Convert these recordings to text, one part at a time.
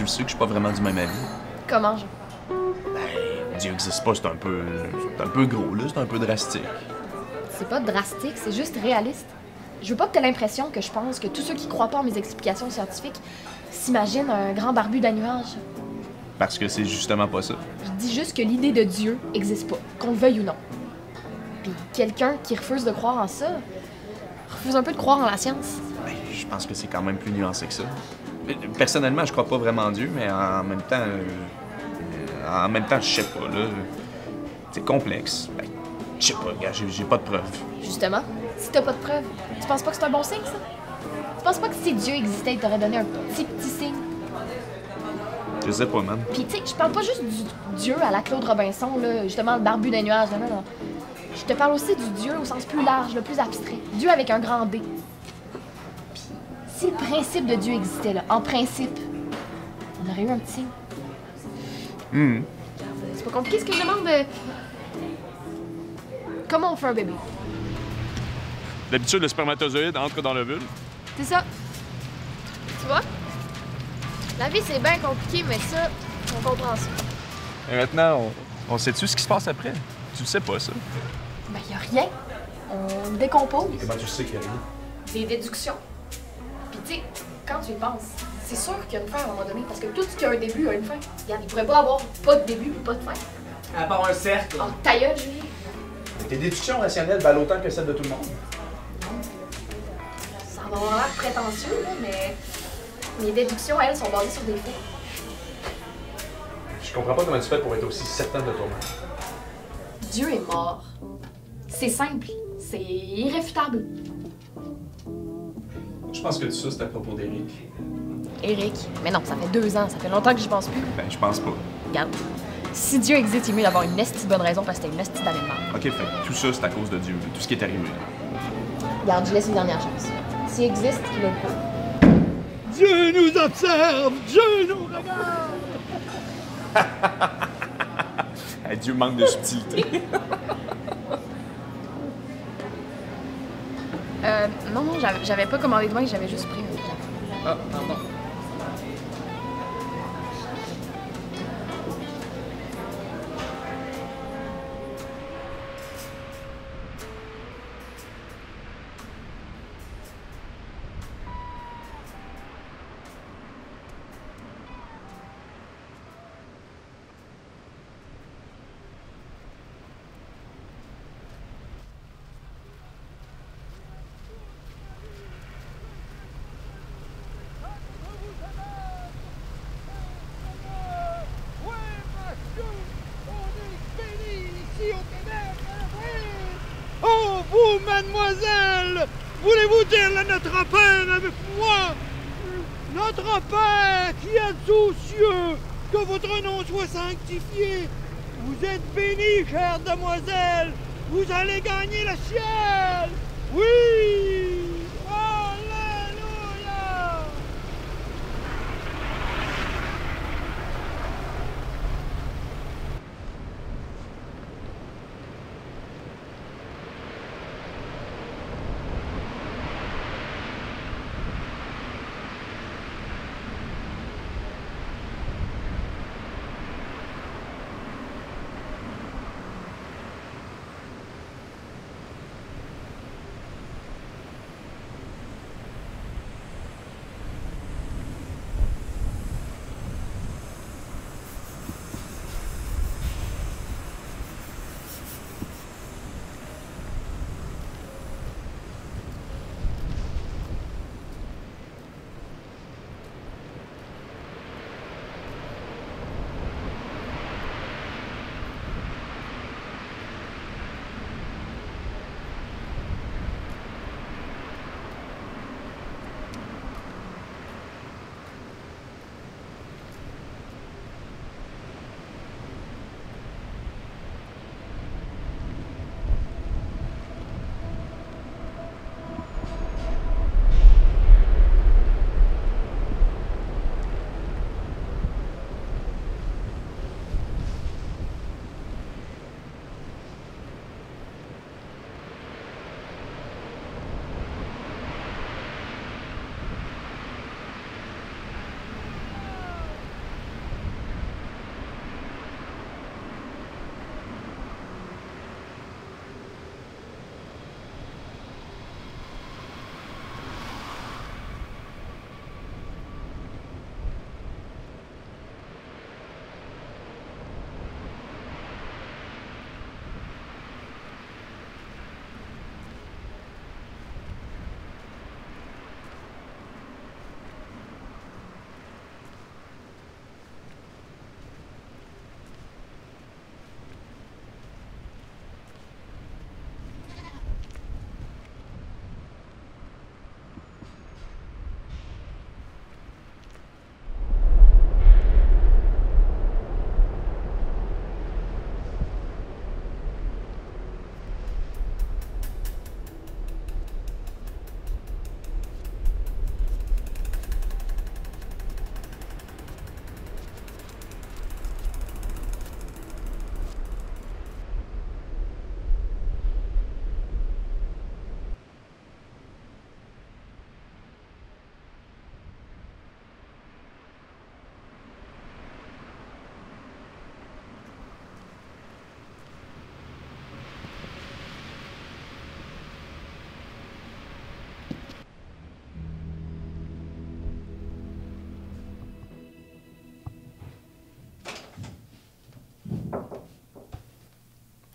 tu le sais que je suis pas vraiment du même avis. Comment, genre? Ben, Dieu n'existe pas, c'est un peu gros, là, c'est un peu drastique. C'est pas drastique, c'est juste réaliste. Je veux pas que t'aies l'impression que je pense que tous ceux qui croient pas en mes explications scientifiques s'imaginent un grand barbu d'un nuage. Parce que c'est justement pas ça. Je dis juste que l'idée de Dieu existe pas, qu'on le veuille ou non. Puis quelqu'un qui refuse de croire en ça, refuse un peu de croire en la science. Ben, je pense que c'est quand même plus nuancé que ça. Personnellement, je crois pas vraiment en Dieu, mais en même temps, je sais pas, là. C'est complexe. Ben, je sais pas, gars, j'ai pas de preuves. Justement, si t'as pas de preuves, tu penses pas que c'est un bon signe, ça? Tu penses pas que si Dieu existait, il t'aurait donné un petit signe? Je sais pas, man. Puis tu sais, je parle pas juste du Dieu à la Claude Robinson, là, justement, le barbu des nuages, non, non, non. Je te parle aussi du Dieu au sens plus large, le plus abstrait. Dieu avec un grand D. Puis, si le principe de Dieu existait, là, en principe, on aurait eu un petit signe. C'est pas compliqué ce que je demande. Comment on fait un bébé? D'habitude, le spermatozoïde entre dans l'ovule. C'est ça. Tu vois? La vie, c'est bien compliqué, mais ça, on comprend ça. Et maintenant, on sait-tu ce qui se passe après? Tu le sais pas, ça. Ben, y a rien. On décompose. Comment tu sais qu'il y a rien? Des déductions. Puis, tu sais, quand tu y penses, c'est sûr qu'il y a une fin à un moment donné, parce que tout ce qui a un début a une fin. Regarde, il pourrait pas avoir pas de début ou pas de fin. À part un cercle. Oh, ta gueule, Julie. Tes déductions rationnelles valent autant que celles de tout le monde. Ça va avoir l'air prétentieux, là, mais mes déductions, elles, sont basées sur des faits. Je comprends pas comment tu fais pour être aussi certain de toi-même. Dieu est mort. C'est simple. C'est irréfutable. Je pense que tout ça, c'est à propos d'Éric. Éric. Mais non, ça fait 2 ans. Ça fait longtemps que j'y pense plus. Ben, je pense pas. Regarde. Si Dieu existe, il est mieux d'avoir une esti de bonne raison parce que c'était une esti d'année de mort. OK, fait tout ça, c'est à cause de Dieu, tout ce qui est arrivé. Regarde, je laisse une dernière chance. S'il existe, il le peut. Dieu nous observe, Dieu nous regarde. Hey, Dieu manque de subtilité. Non, j'avais pas commandé de vin, j'avais juste pris un café. Ah, pardon. Oh, vous, mademoiselle, voulez-vous dire la Notre Père avec moi? Notre Père qui êtes aux cieux, que votre nom soit sanctifié. Vous êtes bénie, chère demoiselle, vous allez gagner le ciel. Oui! Alléluia!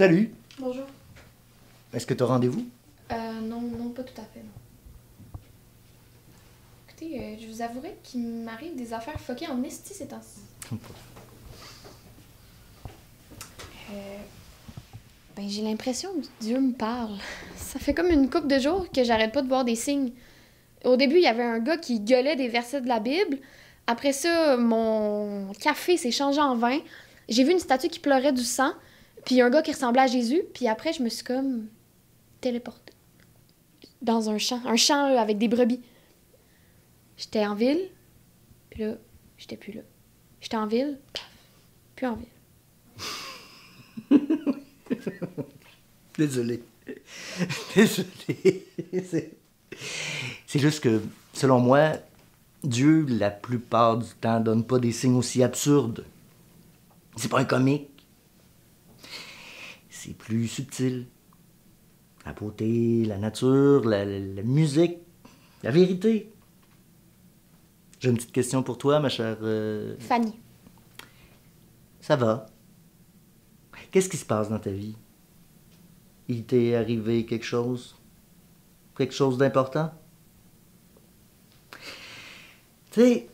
Salut. Bonjour. Est-ce que tu as rendez-vous? Non, pas tout à fait, non. Écoutez, je vous avouerai qu'il m'arrive des affaires fuckées en esti ces temps-ci. J'ai l'impression que Dieu me parle. Ça fait comme une couple de jours que j'arrête pas de voir des signes. Au début, il y avait un gars qui gueulait des versets de la Bible. Après ça, mon café s'est changé en vin. J'ai vu une statue qui pleurait du sang, puis un gars qui ressemblait à Jésus, puis après, je me suis comme téléportée dans un champ avec des brebis. J'étais en ville, puis là, j'étais plus là. J'étais en ville, paf, plus en ville. Désolé. Désolé. C'est juste que, selon moi, Dieu, la plupart du temps, donne pas des signes aussi absurdes. C'est pas un comique. C'est plus subtil. La beauté, la nature, la musique, la vérité. J'ai une petite question pour toi, ma chère... Fanny. Ça va. Qu'est-ce qui se passe dans ta vie? Il t'est arrivé quelque chose? Quelque chose d'important? Tu sais,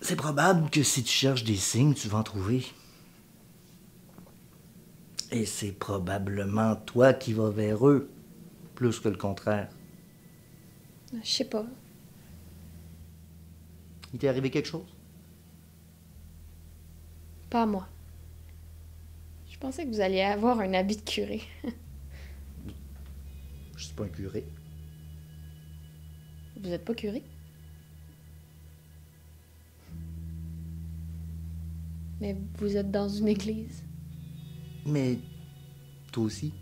c'est probable que si tu cherches des signes, tu vas en trouver. Et c'est probablement toi qui vas vers eux, plus que le contraire. Je sais pas. Il t'est arrivé quelque chose? Pas à moi. Je pensais que vous alliez avoir un habit de curé. Je suis pas un curé. Vous êtes pas curé? Mais vous êtes dans une église. Mais toi aussi.